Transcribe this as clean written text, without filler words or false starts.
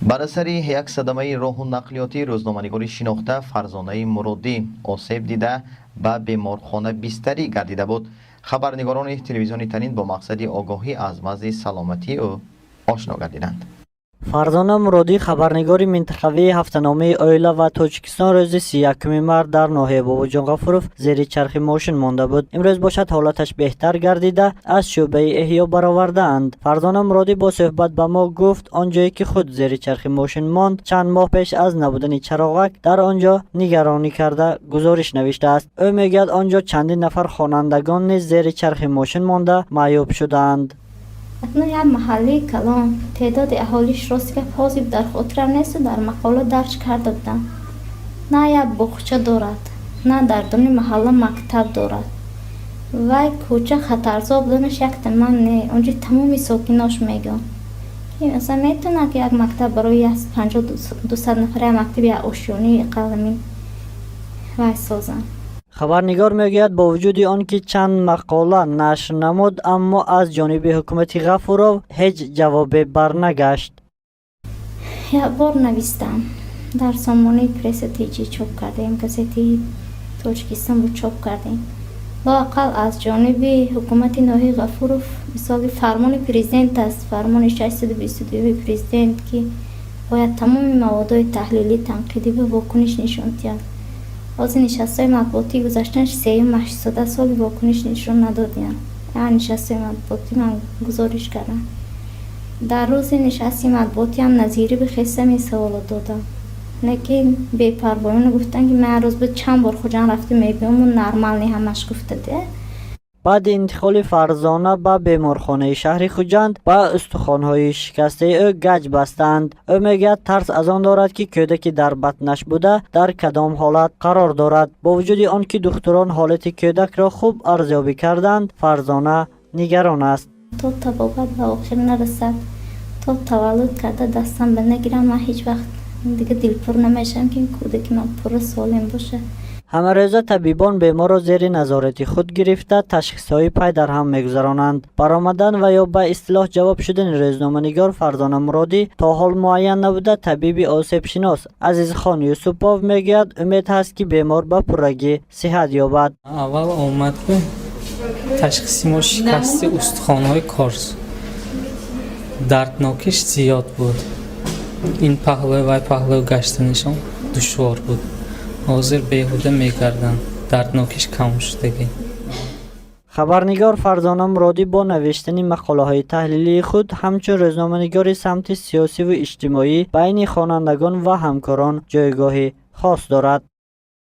بر اثر یک صدمه راه و نقلیاتی روزنامه‌نگار شناخته فرزانه مرادی آسیب دیده به بیمارخانه بستری گردیده بود. خبرنگاران تلویزیونی تنین با مقصد آگاهی از وضع سلامتی او آشنا گردیدند. فرزانه مرادی خبرنگاری منطقوی هفته‌نامه آیلا و تاجیکستان روز 31 مارس در ناحیه بابا جان غفورов زیر چرخ ماشین مانده بود. امروز باشد حالتش بهتر گردیده از شعبه احیا برآورده‌اند. فرزانه مرادی با صحبت به ما گفت آنجایی که خود زیر چرخ ماشین ماند چند ماه پیش از نبودن چراغک در آنجا نگرانی کرده گزارش نوشته است. او میگوید آنجا چندین نفر خوانندگان نیز زیر چرخ ماشین مانده معیوب شدند. اکنون یک محله کلان تعداد اهالیش راست که حاضر در خاطرم نیست و در مقاله درج کرده بودم. نه یک باغچه دارد، نه در دون محله مکتب دارد. وای کوچه خطرزا بودنش یک تمام نه، اونجا تمامی ساکناش میگن که مثلا میتونه که یک مکتب برای 50-200 نفره مکتب یا آشیانی قلمی وای سازن. خبرنگار میگوید با وجود آنکه چند مقاله نشر نمود اما از جانب حکومت غفورov هیچ جواب برنگشت. یک بار نوشتم در سامانه پرس تیجی چاپ کردیم، گازتی تاجیکستان بود چاپ کردیم. لااقل از جانب حکومت ناحیه غفورov مثال فرمان پرزیدنت است، فرمان 622 پرزیدنت که باید تمام موادهای تحلیلی تنقیدی و واکنش نشان دهد. از نشست‌های مطبوعاتی گذشتنش 3 سال واکنش نشان ندادیم. یعنی نشست‌های مطبوعاتی من گزارش کردم. در روز نشست مطبوعاتی هم نظیری به خیستم سوالات دادم. لیکن بی‌پروایانه گفتن که من روز به چند بار خوجان رفته میبینم و نرمال نه همش گفته ده. بعد انتقال فرزانه به بیمارخانه شهر خوجند با استخوان‌های شکسته او گچ بستند. او میگوید ترس از آن دارد که کودکی در بطنش بوده در کدام حالت قرار دارد. با وجود آنکه دکتران حالت کودک را خوب ارزیابی کردند فرزانه نگران است. تا تبابت به آخر نرسد، تا تولد کرده دستم بنگیرم، من هیچ وقت دیگه دلپر نمیشم که این کودک من پر سالم باشه. همه روزه طبیبان بیمار را زیر نظارت خود گرفته تشخیص‌های پی در هم می‌گذرانند. برآمدن و یا به اصطلاح جواب شدن روزنامه‌نگار فرزانه مرادی تا حال معین نبوده. طبیب آسیب شناس عزیزخان یوسفوف میگوید امید هست که بیمار به پرگی صحت یابد. اول آمد که تشخیص ما شکست استخوان‌های کارز دردناکش زیاد بود. این پهلو گشتنشان دشوار بود. حاضر بیهوده میکردن، دردناکش کم شدگی. خبرنگار فرزانه مرادی با نوشتن مقاله های تحلیلی خود همچون روزنامه‌نگار سمت سیاسی و اجتماعی بین خوانندگان و همکاران جایگاهی خاص دارد.